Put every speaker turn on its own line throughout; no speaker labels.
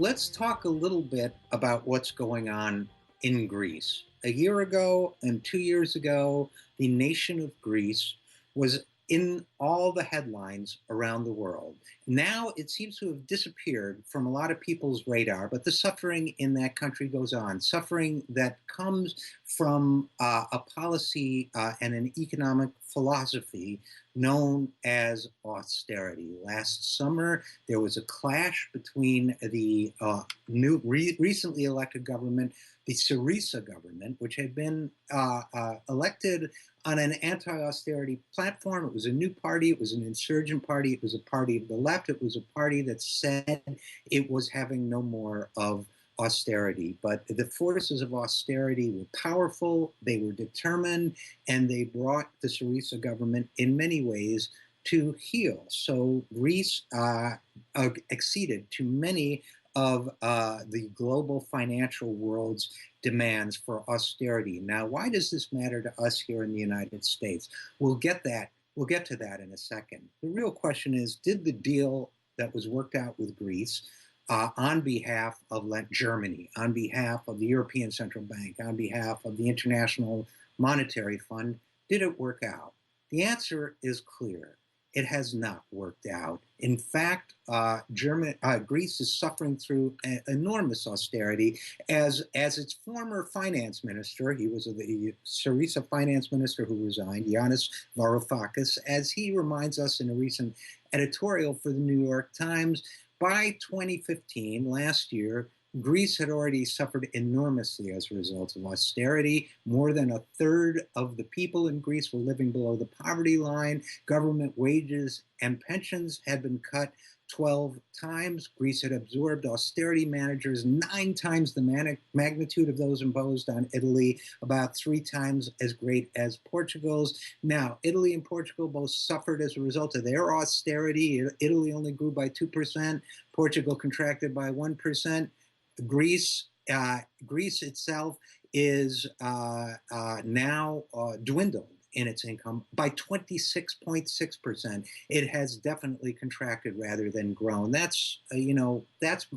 let's talk a little bit about what's going on in Greece. A year ago and 2 years ago, the nation of Greece was in all the headlines around the world. Now it seems to have disappeared from a lot of people's radar, but the suffering in that country goes on. Suffering that comes from a policy and an economic philosophy known as austerity. Last summer, there was a clash between the recently elected government, the Syriza government, which had been elected on an anti-austerity platform. It was a new party. It was an insurgent party. It was a party of the left. It was a party that said it was having no more of austerity. But the forces of austerity were powerful, they were determined, and they brought the Syriza government in many ways to heel. So Greece acceded to many of the global financial world's demands for austerity. Now, why does this matter to us here in the United States? We'll get to that in a second. The real question is, did the deal that was worked out with Greece on behalf of Germany, on behalf of the European Central Bank, on behalf of the International Monetary Fund, did it work out? The answer is clear. It has not worked out. In fact, Greece is suffering through enormous austerity as its former finance minister, he was the Syriza finance minister who resigned, Yanis Varoufakis, as he reminds us in a recent editorial for the New York Times. By 2015, last year, Greece had already suffered enormously as a result of austerity. More than a third of the people in Greece were living below the poverty line. Government wages and pensions had been cut 12 times. Greece had absorbed austerity measures 9 times the magnitude of those imposed on Italy, about 3 times as great as Portugal's. Now, Italy and Portugal both suffered as a result of their austerity. Italy only grew by 2%. Portugal contracted by 1%. Greece itself is now dwindled in its income by 26.6%. It has definitely contracted rather than grown. That's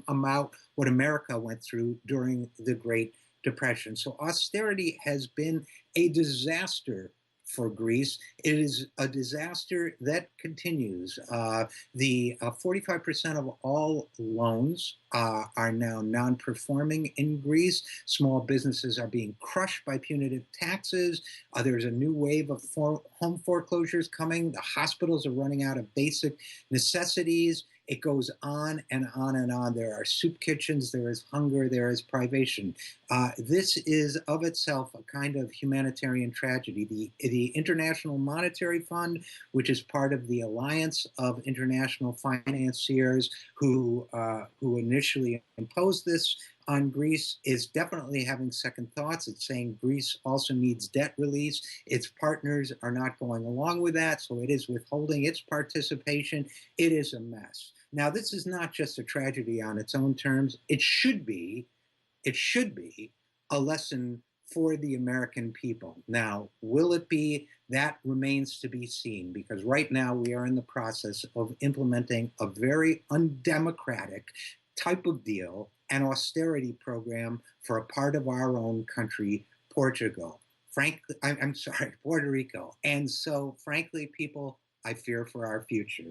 about what America went through during the Great Depression. So austerity has been a disaster for Greece. It is a disaster that continues. The 45% of all loans are now non-performing in Greece. Small businesses are being crushed by punitive taxes. There's a new wave of home foreclosures coming. The hospitals are running out of basic necessities. It goes on and on and on. There are soup kitchens, there is hunger, there is privation. This is of itself a kind of humanitarian tragedy. The International Monetary Fund, which is part of the alliance of international financiers who initially imposed this on Greece, is definitely having second thoughts. It's saying Greece also needs debt release. Its partners are not going along with that, so it is withholding its participation. It is a mess. Now, this is not just a tragedy on its own terms. It should be a lesson for the American people. Now, will it be? That remains to be seen, because right now we are in the process of implementing a very undemocratic type of deal, an austerity program for a part of our own country, Puerto Rico. And so, frankly, people, I fear for our future.